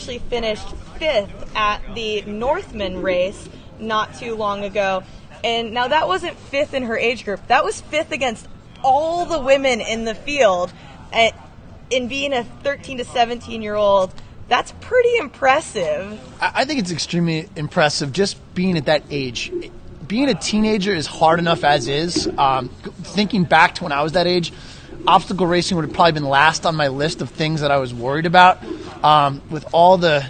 actually finished 5th at the Northman race not too long ago. And now that wasn't 5th in her age group. That was 5th against all the women in the field. In being a 13 to 17-year-old, that's pretty impressive. I think it's extremely impressive just being at that age. Being a teenager is hard enough as is. Thinking back to when I was that age, obstacle racing would have probably been last on my list of things that I was worried about. With all the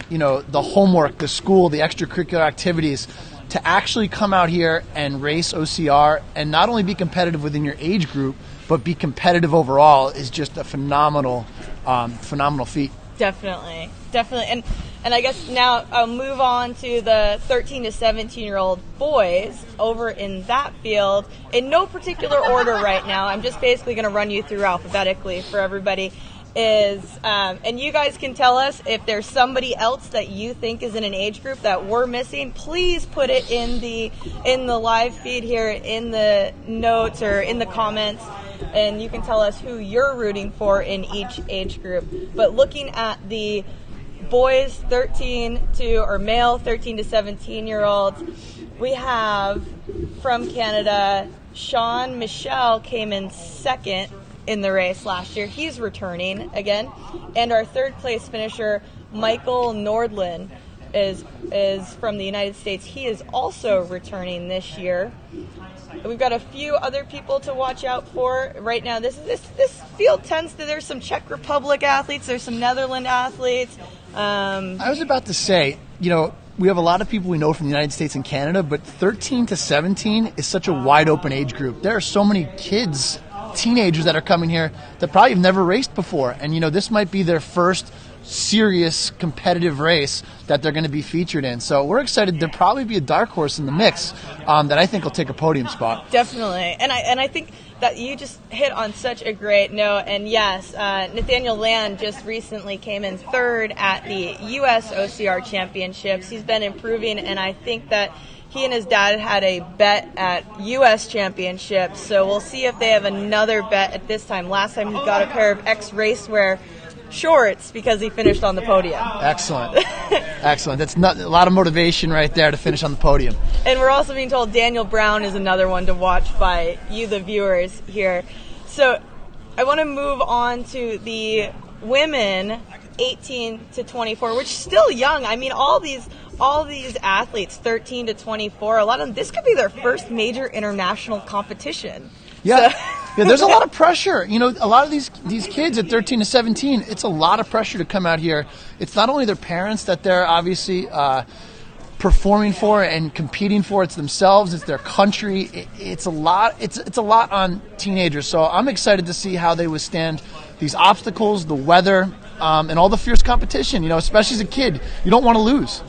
homework, the school, the extracurricular activities, to actually come out here and race OCR and not only be competitive within your age group, but be competitive overall is just a phenomenal feat. Definitely. And I guess now I'll move on to the 13 to 17-year-old boys over in that field. In no particular order right now, I'm just basically going to run you through alphabetically for everybody. And you guys can tell us if there's somebody else that you think is in an age group that we're missing. Please put it in the live feed here, in the notes or in the comments, and you can tell us who you're rooting for in each age group. But looking at the boys male 13 to 17-year-olds, we have from Canada, Sean Michel came in 2nd in the race last year. He's returning again. And our 3rd place finisher, Michael Nordlund, is from the United States. He is also returning this year. We've got a few other people to watch out for right now. This field there's some Czech Republic athletes, there's some Netherlands athletes. I was about to say, we have a lot of people we know from the United States and Canada, but 13 to 17 is such a wide open age group. There are so many kids, teenagers that are coming here that probably have never raced before. And, this might be their first serious competitive race that they're going to be featured in. So we're excited. There'll probably be a dark horse in the mix that I think will take a podium spot. Definitely. And I think that you just hit on such a great note. And yes, Nathaniel Land just recently came in 3rd at the U.S. OCR Championships. He's been improving, and I think that he and his dad had a bet at U.S. Championships, so we'll see if they have another bet at this time. Last time he got a pair of ex-racewear shorts because he finished on the podium. Excellent. That's a lot of motivation right there to finish on the podium. And we're also being told Daniel Brown is another one to watch by you, the viewers here. So I want to move on to the women 18 to 24, which is still young. I mean, all these athletes, 13 to 24, a lot of them, this could be their first major international competition. Yeah. Yeah, there's a lot of pressure. A lot of these kids at 13 to 17, it's a lot of pressure to come out here. It's not only their parents that they're obviously performing for and competing for, it's themselves, it's their country. It's a lot. It's a lot on teenagers. So I'm excited to see how they withstand these obstacles, the weather, and all the fierce competition. Especially as a kid, you don't want to lose.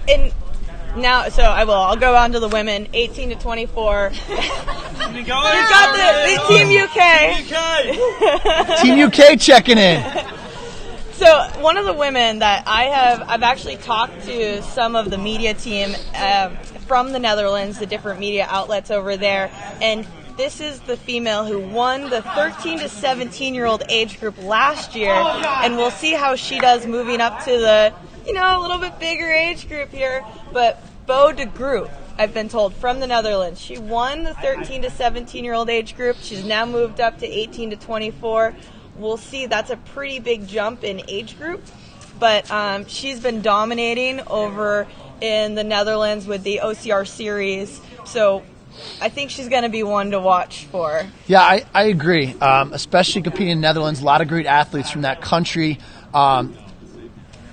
And now, I'll go on to the women, 18 to 24. We've got the Team UK. Team UK checking in. So one of the women that I've actually talked to some of the media team from the Netherlands, the different media outlets over there, and this is the female who won the 13 to 17-year-old age group last year, and we'll see how she does moving up to the a little bit bigger age group here. But Bo de Groot, I've been told, from the Netherlands, she won the 13 to 17-year-old age group. She's now moved up to 18 to 24. We'll see. That's a pretty big jump in age group. But she's been dominating over in the Netherlands with the OCR series. So I think she's going to be one to watch for. Yeah, I agree. Especially competing in the Netherlands, a lot of great athletes from that country.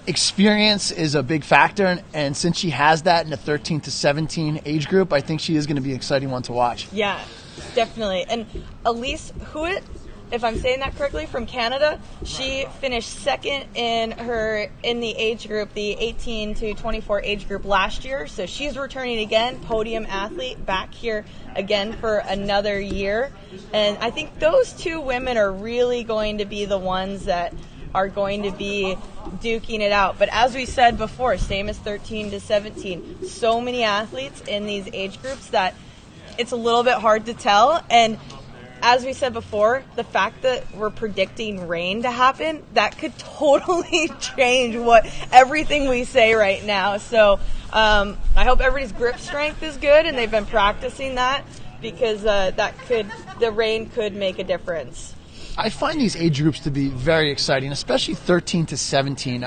Experience is a big factor, and since she has that in the 13 to 17 age group, I think she is going to be an exciting one to watch. Yeah, definitely. And Elise Hewitt, if I'm saying that correctly, from Canada, she finished 2nd in the age group, the 18 to 24 age group last year. So she's returning again, podium athlete, back here again for another year. And I think those two women are really going to be the ones that are going to be duking it out. But as we said before, same as 13 to 17, so many athletes in these age groups that it's a little bit hard to tell. And as we said before, the fact that we're predicting rain to happen, that could totally change everything we say right now. So I hope everybody's grip strength is good and they've been practicing that, because the rain could make a difference. I find these age groups to be very exciting, especially 13 to 17.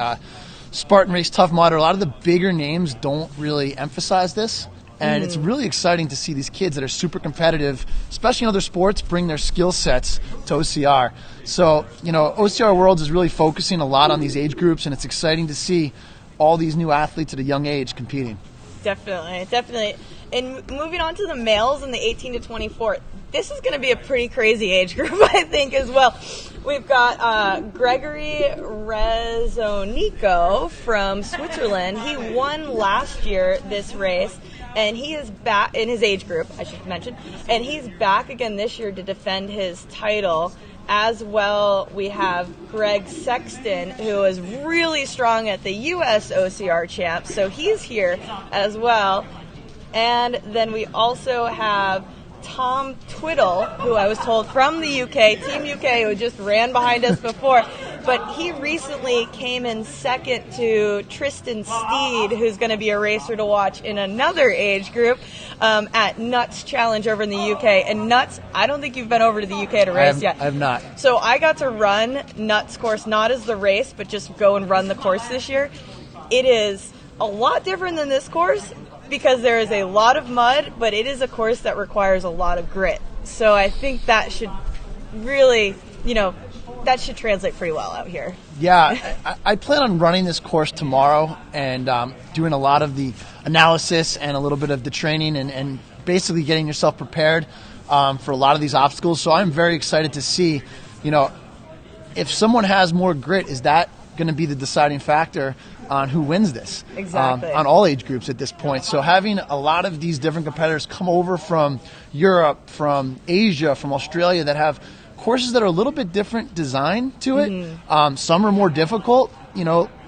Spartan Race, Tough Mudder, a lot of the bigger names don't really emphasize this. And it's really exciting to see these kids that are super competitive, especially in other sports, bring their skill sets to OCR. So, OCR Worlds is really focusing a lot on these age groups, and it's exciting to see all these new athletes at a young age competing. Definitely. And moving on to the males in the 18 to 24, this is going to be a pretty crazy age group, I think, as well. We've got Gregory Rezonico from Switzerland. He won last year this race, and he is back in his age group, I should mention, and he's back again this year to defend his title. As well, we have Greg Sexton, who is really strong at the U.S. OCR champs, so he's here as well. And then we also have Tom Twiddle, who I was told from the UK, Team UK, who just ran behind us before. But he recently came in second to Tristan Steed, who's going to be a racer to watch in another age group at Nuts Challenge over in the UK. And Nuts, I don't think you've been over to the UK to race yet. I have not. So I got to run Nuts course, not as the race, but just go and run the course this year. It is a lot different than this course, because there is a lot of mud, but it is a course that requires a lot of grit. So I think that should really, that should translate pretty well out here. Yeah, I plan on running this course tomorrow and doing a lot of the analysis and a little bit of the training and basically getting yourself prepared for a lot of these obstacles. So I'm very excited to see, if someone has more grit, is that going to be the deciding factor on who wins this. Exactly. On all age groups at this point. So having a lot of these different competitors come over from Europe, from Asia, from Australia that have courses that are a little bit different design to it. Some are more difficult.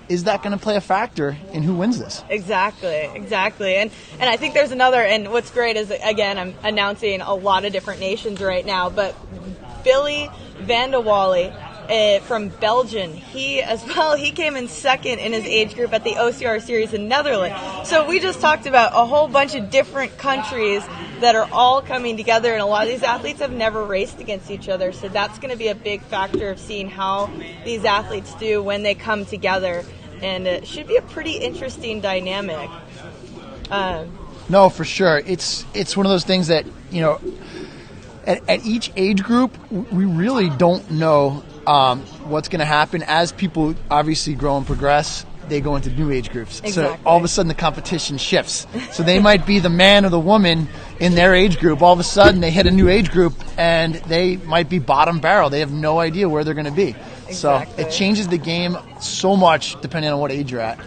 Is that going to play a factor in who wins this? Exactly. And I think there's another, and what's great is, again, I'm announcing a lot of different nations right now, but Billy Van de Wally from Belgium, he came in second in his age group at the OCR series in Netherlands. So we just talked about a whole bunch of different countries that are all coming together, and a lot of these athletes have never raced against each other. So that's going to be a big factor of seeing how these athletes do when they come together, and it should be a pretty interesting dynamic. No, for sure. It's one of those things that, at each age group, we really don't know what's going to happen. As people obviously grow and progress, they go into new age groups. Exactly. So all of a sudden the competition shifts. So they might be the man or the woman in their age group. All of a sudden they hit a new age group and they might be bottom barrel. They have no idea where they're going to be. Exactly. So it changes the game so much depending on what age you're at.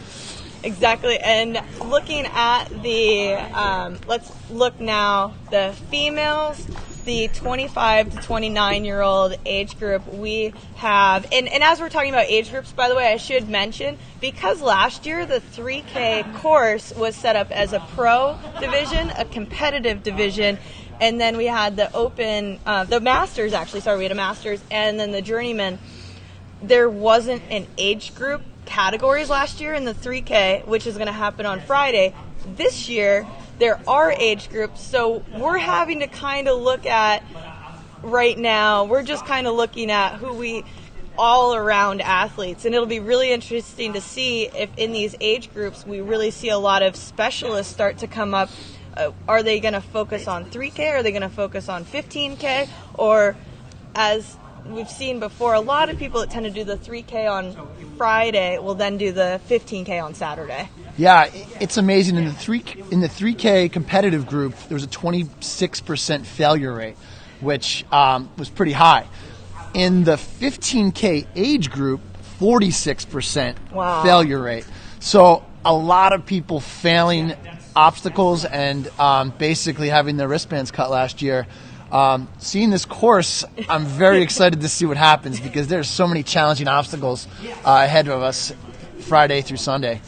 Exactly. And looking at let's look now, the females, the 25 to 29-year-old age group, we have, and as we're talking about age groups, by the way, I should mention, because last year the 3K course was set up as a pro division, a competitive division, and then we had the open, the masters actually, we had a masters, and then the journeyman. There wasn't an age group categories last year in the 3K, which is going to happen on Friday. This year, there are age groups, so we're having to kind of look at, right now, we're just kind of looking at who we all-around athletes, and it'll be really interesting to see if in these age groups we really see a lot of specialists start to come up. Are they going to focus on 3K? Are they going to focus on 15K? Or, as we've seen before, a lot of people that tend to do the 3K on Friday will then do the 15K on Saturday. Yeah, it's amazing. In the 3K competitive group, there was a 26% failure rate, which was pretty high. In the 15K age group, 46% failure rate. So a lot of people failing obstacles and basically having their wristbands cut last year. Seeing this course, I'm very excited to see what happens because there's so many challenging obstacles ahead of us Friday through Sunday.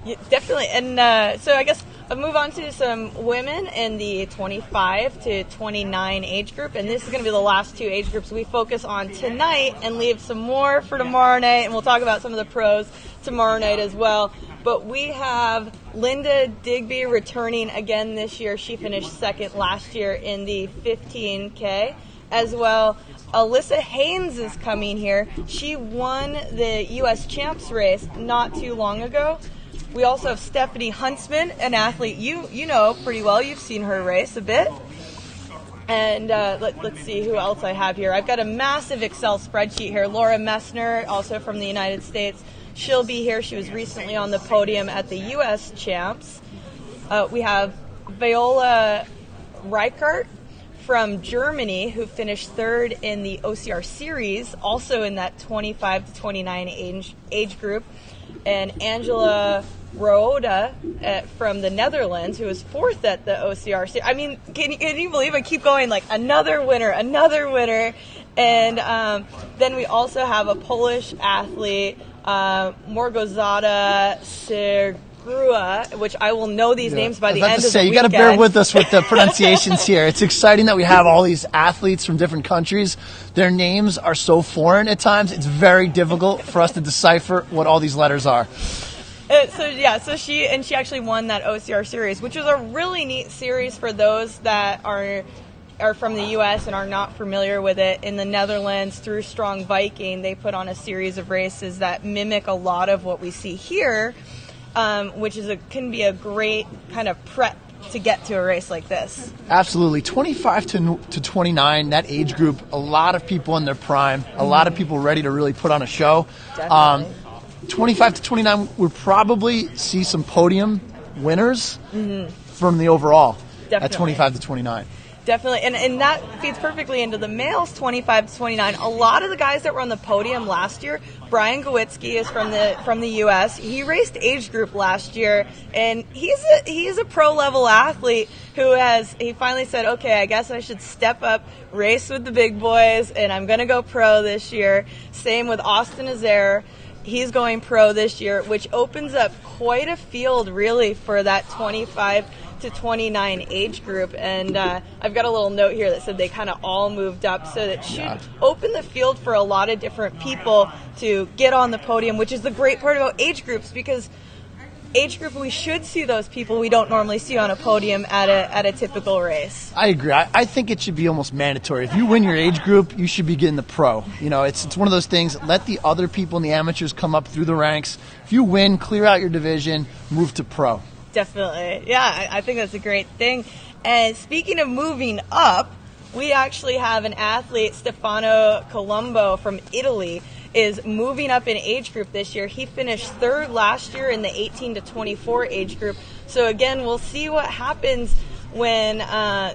Yeah, definitely. And so I guess move on to some women in the 25 to 29 age group, and this is going to be the last two age groups we focus on tonight and leave some more for tomorrow night, and we'll talk about some of the pros tomorrow night as well. But we have Linda Digby returning again this year. She finished second last year in the 15K as well. Alyssa Haynes is coming here. She won the U.S. Champs race not too long ago. We also have Stephanie Huntsman, an athlete you know pretty well. You've seen her race a bit. And let's see who else I have here. I've got a massive Excel spreadsheet here. Laura Messner, also from the United States. She'll be here. She was recently on the podium at the U.S. Champs. We have Viola Reichert from Germany, who finished third in the OCR series, also in that 25 to 29 age group. And Angela Roda from the Netherlands, who was fourth at the OCR series. I mean, can you believe I keep going, like, another winner. And then we also have a Polish athlete, Morgozada Sergrua, which I will know these names by the end of the weekend. You got to bear with us with the pronunciations here. It's exciting that we have all these athletes from different countries. Their names are so foreign at times. It's very difficult for us to decipher what all these letters are. So she actually won that OCR series, which was a really neat series for those that are from the U.S. and are not familiar with it. In the Netherlands, through Strong Viking, they put on a series of races that mimic a lot of what we see here, which can be a great kind of prep to get to a race like this. Absolutely. 25 to 29, that age group, a lot of people in their prime, a lot of people ready to really put on a show. Definitely. 25 to 29, we'll probably see some podium winners from the overall at 25 to 29. Definitely, and that feeds perfectly into the males 25 to 29. A lot of the guys that were on the podium last year, Brian Gowitzki is from the U.S. He raced age group last year, and he's a pro level athlete he finally said, okay, I guess I should step up, race with the big boys, and I'm going to go pro this year. Same with Austin Azaire. He's going pro this year, which opens up quite a field really for that 25 to 29 age group. And I've got a little note here that said they kind of all moved up, so that should open the field for a lot of different people to get on the podium, which is the great part about age groups, because age group, we should see those people we don't normally see on a podium at a typical race. I agree. I think it should be almost mandatory. If you win your age group, you should be getting the pro. You know, it's one of those things. Let the other people in the amateurs come up through the ranks. If you win, clear out your division, move to pro. Definitely. Yeah, I think that's a great thing. And speaking of moving up, we actually have an athlete, Stefano Colombo from Italy, is moving up in age group this year. He finished third last year in the 18 to 24 age group. So again, we'll see what happens when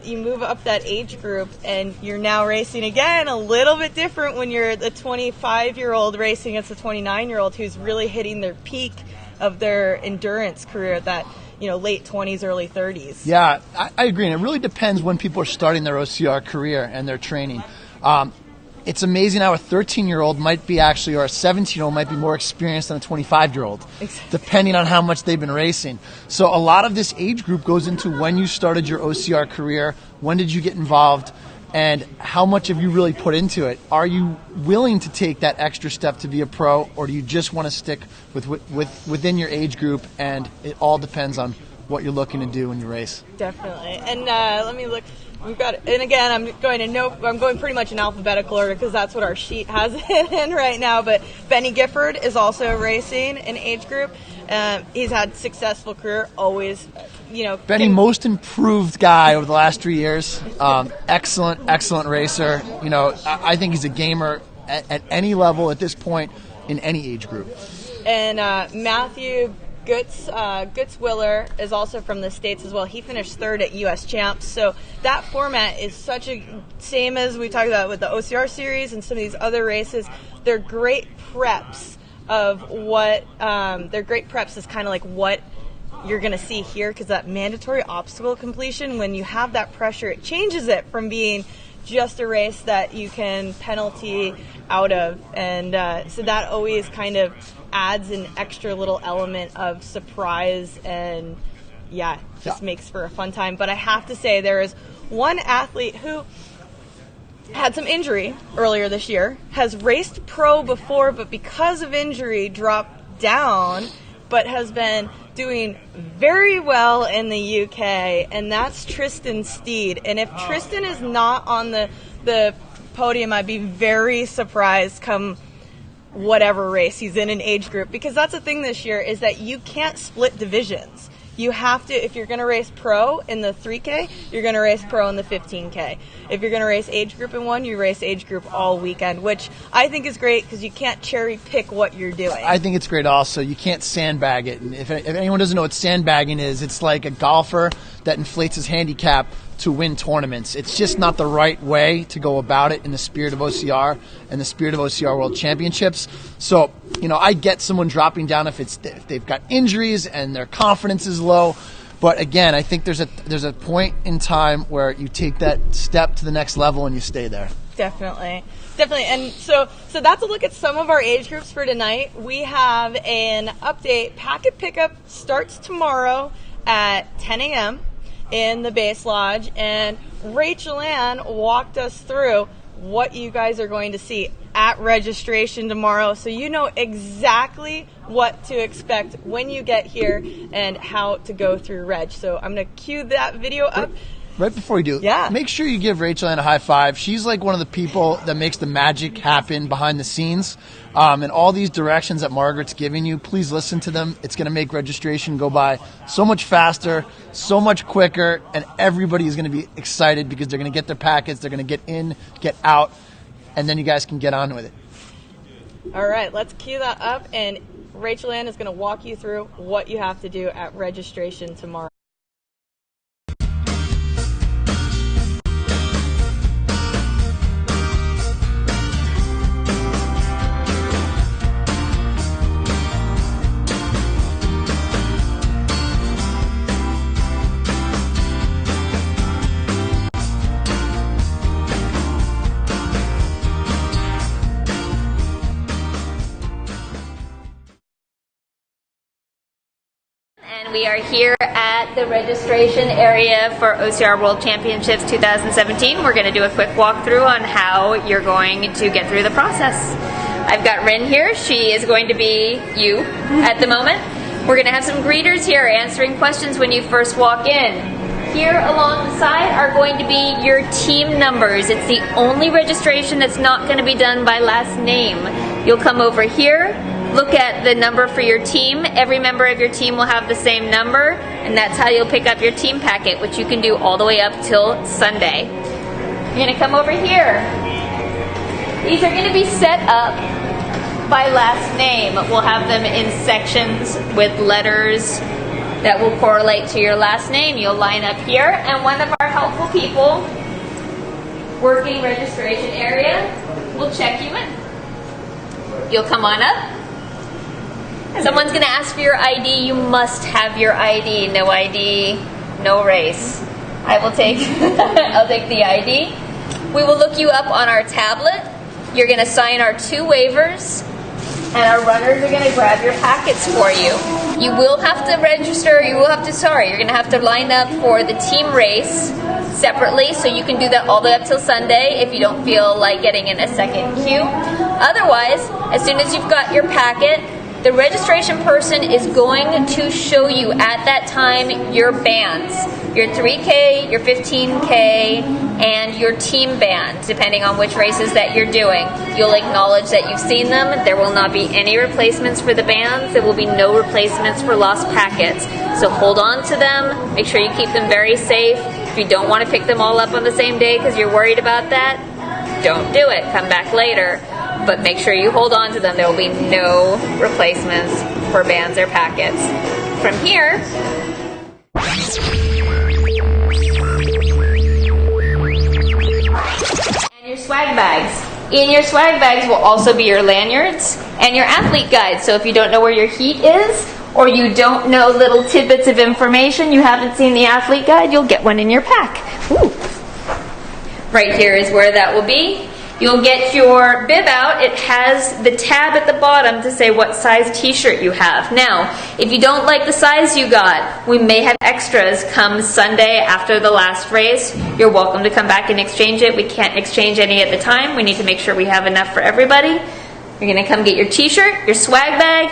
you move up that age group, and you're now racing again a little bit different when you're the 25-year-old racing against a 29-year-old who's really hitting their peak of their endurance career, that late 20s, early 30s. Yeah, I agree. And it really depends when people are starting their OCR career and their training. It's amazing how a 13-year-old might be actually, or a 17-year-old might be more experienced than a 25-year-old, depending on how much they've been racing. So a lot of this age group goes into when you started your OCR career, when did you get involved, and how much have you really put into it? Are you willing to take that extra step to be a pro, or do you just want to stick within your age group, and it all depends on what you're looking to do when you race? Definitely. And let me look. We've got, and again, I'm going pretty much in alphabetical order because that's what our sheet has it in right now. But Benny Gifford is also racing in age group. He's had successful career, always, Benny, most improved guy over the last 3 years. Excellent racer. I think he's a gamer at any level at this point in any age group. And Matthew Gutzwiller is also from the States as well. He finished third at U.S. Champs. So that format is same as we talked about with the OCR series and some of these other races. They're great preps is kind of like what you're going to see here, because that mandatory obstacle completion, when you have that pressure, it changes it from being just a race that you can penalty out of. And so that always kind of adds an extra little element of surprise and yeah, just makes for a fun time. But I have to say, there is one athlete who had some injury earlier this year, has raced pro before, but because of injury dropped down, but has been doing very well in the UK, and that's Tristan Steed. And if Tristan is not on the podium, I'd be very surprised come whatever race he's in an age group, because that's the thing this year, is that you can't split divisions. You have to, if you're going to race pro in the 3K, you're going to race pro in the 15K. If you're going to race age group in one, you race age group all weekend, which I think is great because you can't cherry pick what you're doing. I think it's great also. You can't sandbag it. And if anyone doesn't know what sandbagging is, it's like a golfer that inflates his handicap to win tournaments. It's just not the right way to go about it in the spirit of OCR and the spirit of OCR World Championships. So, I get someone dropping down if they've got injuries and their confidence is low. But again, I think there's a point in time where you take that step to the next level and you stay there. Definitely. And so that's a look at some of our age groups for tonight. We have an update. Packet pickup starts tomorrow at 10 a.m. in the base lodge, and Rachel Ann walked us through what you guys are going to see at registration tomorrow, so you know exactly what to expect when you get here and how to go through reg. So I'm going to cue that video up. Right before you do, yeah, make sure you give Rachel Ann a high five. She's like one of the people that makes the magic happen behind the scenes. And all these directions that Margaret's giving you, please listen to them. It's going to make registration go by so much faster, so much quicker, and everybody is going to be excited because they're going to get their packets, they're going to get in, get out, and then you guys can get on with it. All right, let's cue that up, and Rachel Ann is going to walk you through what you have to do at registration tomorrow. We are here at the registration area for OCR World Championships 2017. We're going to do a quick walkthrough on how you're going to get through the process. I've got Rin here. She is going to be you at the moment. We're going to have some greeters here answering questions when you first walk in. Here along the side are going to be your team numbers. It's the only registration that's not going to be done by last name. You'll come over here, look at the number for your team. Every member of your team will have the same number, and that's how you'll pick up your team packet, which you can do all the way up till Sunday. You're going to come over here. These are going to be set up by last name. We'll have them in sections with letters that will correlate to your last name. You'll line up here, and one of our helpful people working registration area will check you in. You'll come on up. Someone's going to ask for your ID. You must have your ID. No ID, no race. I will take I'll take the ID. We will look you up on our tablet. You're going to sign our 2 waivers, and our runners are going to grab your packets for you. You will have to register. You're going to have to line up for the team race separately, so you can do that all the way up till Sunday if you don't feel like getting in a second queue. Otherwise, as soon as you've got your packet, the registration person is going to show you at that time your bands, your 3K, your 15K, and your team band, depending on which races that you're doing. You'll acknowledge that you've seen them. There will not be any replacements for the bands. There will be no replacements for lost packets. So hold on to them. Make sure you keep them very safe. If you don't want to pick them all up on the same day because you're worried about that, don't do it. Come back later. But make sure you hold on to them. There will be no replacements for bands or packets. From here, and your swag bags. In your swag bags will also be your lanyards and your athlete guide. So if you don't know where your heat is, or you don't know little tidbits of information, you haven't seen the athlete guide, you'll get one in your pack. Ooh. Right here is where that will be. You'll get your bib out. It has the tab at the bottom to say what size t-shirt you have. Now, if you don't like the size you got, we may have extras come Sunday after the last race. You're welcome to come back and exchange it. We can't exchange any at the time. We need to make sure we have enough for everybody. You're going to come get your t-shirt, your swag bag.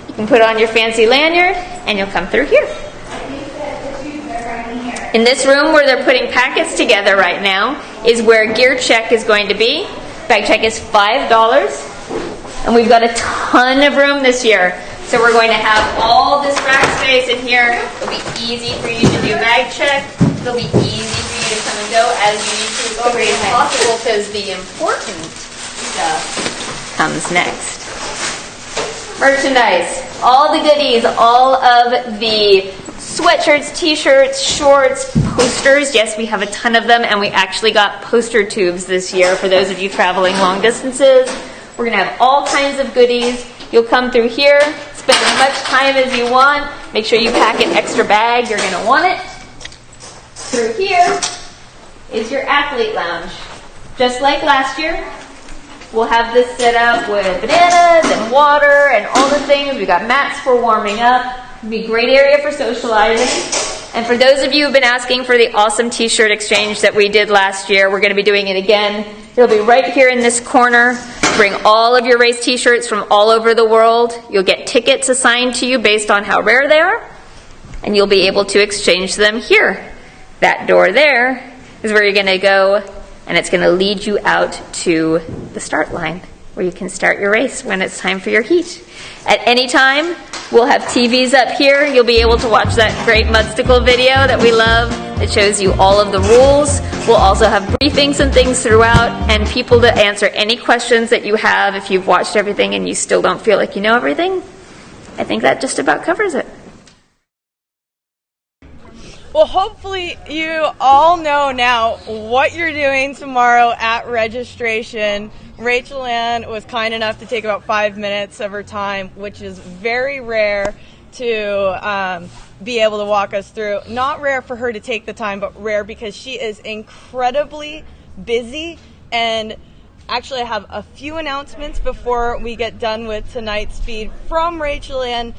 You can put on your fancy lanyard, and you'll come through here. In this room where they're putting packets together right now is where gear check is going to be. Bag check is $5. And we've got a ton of room this year. So we're going to have all this rack space in here. It'll be easy for you to do bag check. It'll be easy for you to come and go as you need to as quickly as possible, because the important stuff comes next. Merchandise. All the goodies, all of the sweatshirts, t-shirts, shorts, posters. Yes, we have a ton of them, and we actually got poster tubes this year for those of you traveling long distances. We're going to have all kinds of goodies. You'll come through here, spend as much time as you want. Make sure you pack an extra bag. You're going to want it. Through here is your athlete lounge. Just like last year, we'll have this set up with bananas and water and all the things. We've got mats for warming up. It'll be a great area for socializing. And for those of you who've been asking for the awesome t-shirt exchange that we did last year, we're going to be doing it again. It'll be right here in this corner. Bring all of your race t-shirts from all over the world. You'll get tickets assigned to you based on how rare they are. And you'll be able to exchange them here. That door there is where you're going to go, and it's going to lead you out to the start line where you can start your race when it's time for your heat. At any time, we'll have TVs up here. You'll be able to watch that great Mudstickle video that we love. It shows you all of the rules. We'll also have briefings and things throughout, and people to answer any questions that you have if you've watched everything and you still don't feel like you know everything. I think that just about covers it. Well, hopefully you all know now what you're doing tomorrow at registration. Rachel Ann was kind enough to take about 5 minutes of her time, which is very rare to be able to walk us through. Not rare for her to take the time, but rare because she is incredibly busy. And actually, I have a few announcements before we get done with tonight's feed from Rachel Ann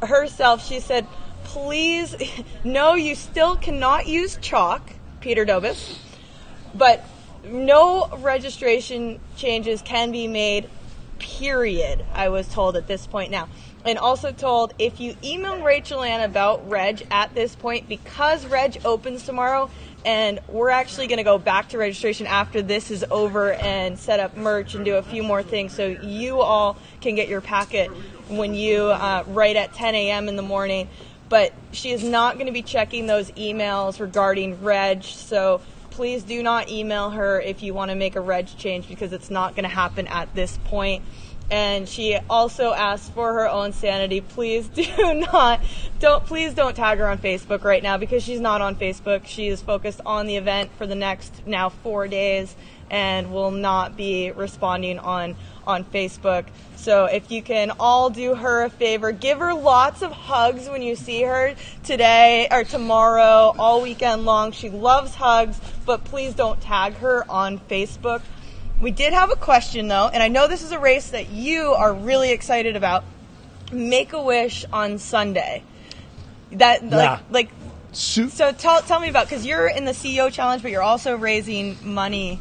herself. She said, please, no, you still cannot use chalk, Peter Dobis, but no registration changes can be made, period, I was told at this point now. And also told, if you email Rachel Ann about Reg at this point, because Reg opens tomorrow, and we're actually going to go back to registration after this is over and set up merch and do a few more things so you all can get your packet when you, right at 10 a.m. in the morning. But she is not going to be checking those emails regarding Reg, so please do not email her if you want to make a Reg change, because it's not going to happen at this point. And she also asked for her own sanity. Please please don't tag her on Facebook right now, because she's not on Facebook. She is focused on the event for the next now 4 days and will not be responding on Facebook. So if you can all do her a favor, give her lots of hugs when you see her today or tomorrow, all weekend long. She loves hugs, but please don't tag her on Facebook. We did have a question, though, and I know this is a race that you are really excited about. Make-A-Wish on Sunday. So tell me about, because you're in the CEO challenge, but you're also raising money.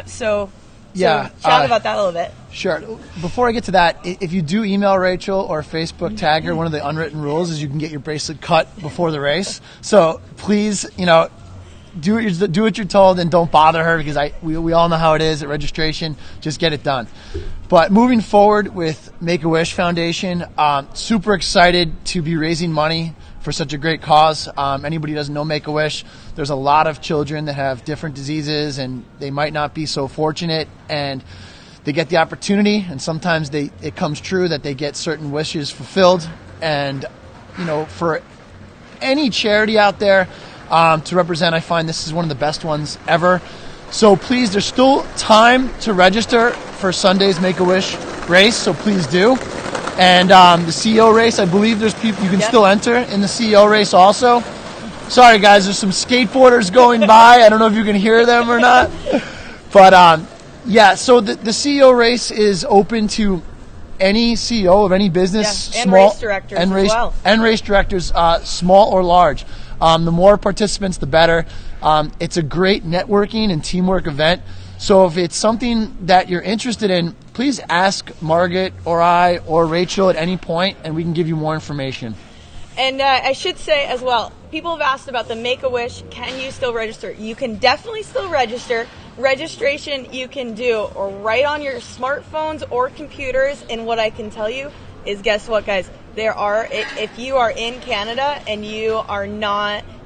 So chat about that a little bit. Sure. Before I get to that, if you do email Rachel or Facebook tag her, one of the unwritten rules is you can get your bracelet cut before the race. So please, do what you're told and don't bother her, because we all know how it is at registration. Just get it done. But moving forward with Make-A-Wish Foundation, super excited to be raising money for such a great cause. Anybody who doesn't know Make-A-Wish, there's a lot of children that have different diseases and they might not be so fortunate, and they get the opportunity, and sometimes it comes true that they get certain wishes fulfilled. And for any charity out there to represent, I find this is one of the best ones ever. So please, there's still time to register for Sunday's Make-A-Wish race, so please do. And the CEO race, I believe there's people you can still enter in the CEO race also. Sorry guys, there's some skateboarders going by. I don't know if you can hear them or not. But Yeah, so the CEO race is open to any CEO of any business, and small race directors as well. And race directors, small or large. The more participants, the better. It's a great networking and teamwork event. So if it's something that you're interested in, please ask Margaret or I or Rachel at any point, and we can give you more information. And I should say as well, people have asked about the Make-A-Wish. Can you still register? You can definitely still register. Registration you can do right on your smartphones or computers. And what I can tell you is, guess what, guys? If you are in Canada and you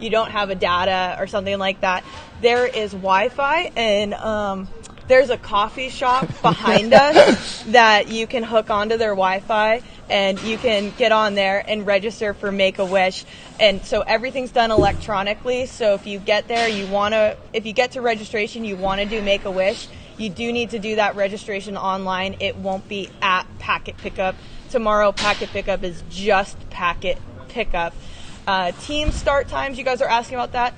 don't have a data or something like that, there is Wi-Fi, and there's a coffee shop behind us that you can hook onto their Wi-Fi, and you can get on there and register for Make-A-Wish. And so everything's done electronically. So if you get there, if you get to registration, you want to do Make-A-Wish, you do need to do that registration online. It won't be at packet pickup. Tomorrow, packet pickup is just packet pickup. Team start times, you guys are asking about that.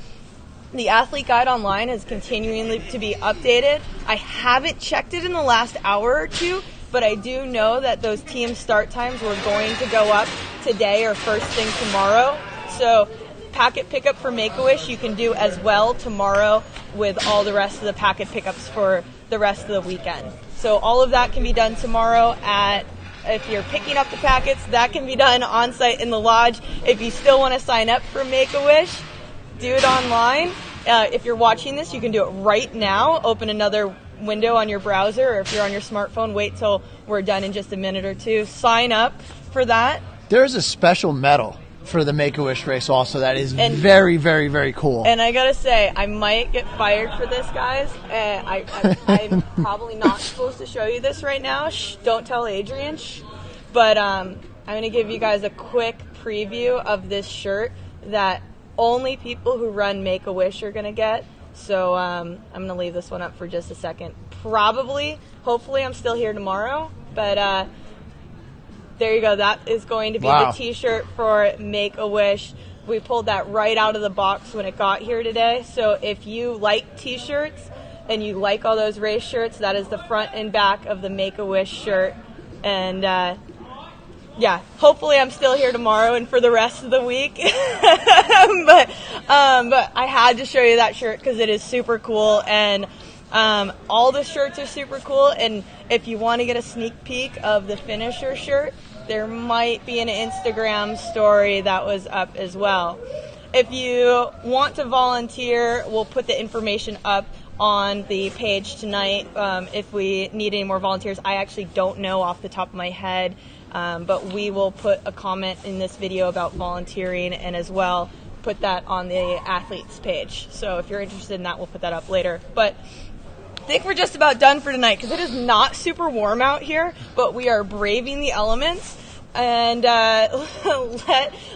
The athlete guide online is continuing to be updated. I haven't checked it in the last hour or two, but I do know that those team start times were going to go up today or first thing tomorrow. So packet pickup for Make-A-Wish you can do as well tomorrow, with all the rest of the packet pickups for the rest of the weekend. So all of that can be done tomorrow if you're picking up the packets, that can be done on site in the lodge. If you still want to sign up for Make-A-Wish, do it online. If you're watching this, you can do it right now. Open another window on your browser, or if you're on your smartphone, wait till we're done in just a minute or two. Sign up for that. There's a special medal for the Make-A-Wish race also that is very, very, very cool. And I gotta say, I might get fired for this, guys. I'm probably not supposed to show you this right now. Shh, don't tell Adrian. Shh. But I'm gonna give you guys a quick preview of this shirt that only people who run Make-A-Wish are going to get. So I'm going to leave this one up for just a second. Hopefully I'm still here tomorrow. But there you go. That is going to be the t-shirt for Make-A-Wish. We pulled that right out of the box when it got here today. So if you like t-shirts and you like all those race shirts, that is the front and back of the Make-A-Wish shirt. And yeah, hopefully I'm still here tomorrow and for the rest of the week. but I had to show you that shirt because it is super cool, and all the shirts are super cool. And if you want to get a sneak peek of the finisher shirt, there might be an Instagram story that was up as well. If you want to volunteer, we'll put the information up on the page tonight if we need any more volunteers. I actually don't know off the top of my head. But we will put a comment in this video about volunteering, and as well put that on the athletes page. So if you're interested in that, we'll put that up later. But I think we're just about done for tonight because it is not super warm out here, but we are braving the elements. And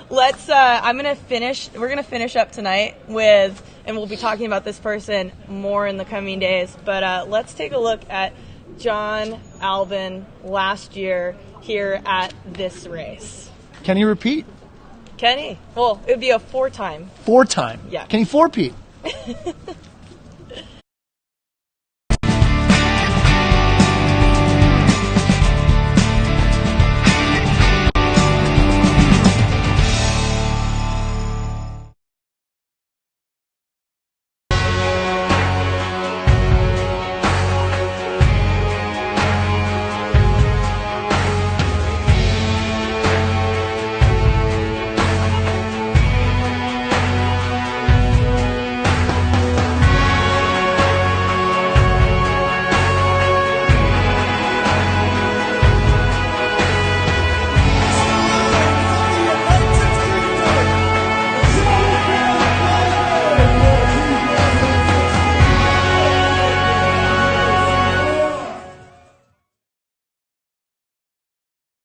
let's. I'm gonna finish. We're gonna finish up tonight with, and we'll be talking about this person more in the coming days. But let's take a look at John Albin last year here at this race. Can he repeat? Can he? Well, it would be a 4-time. 4-time? Yeah. Can he 4-peat?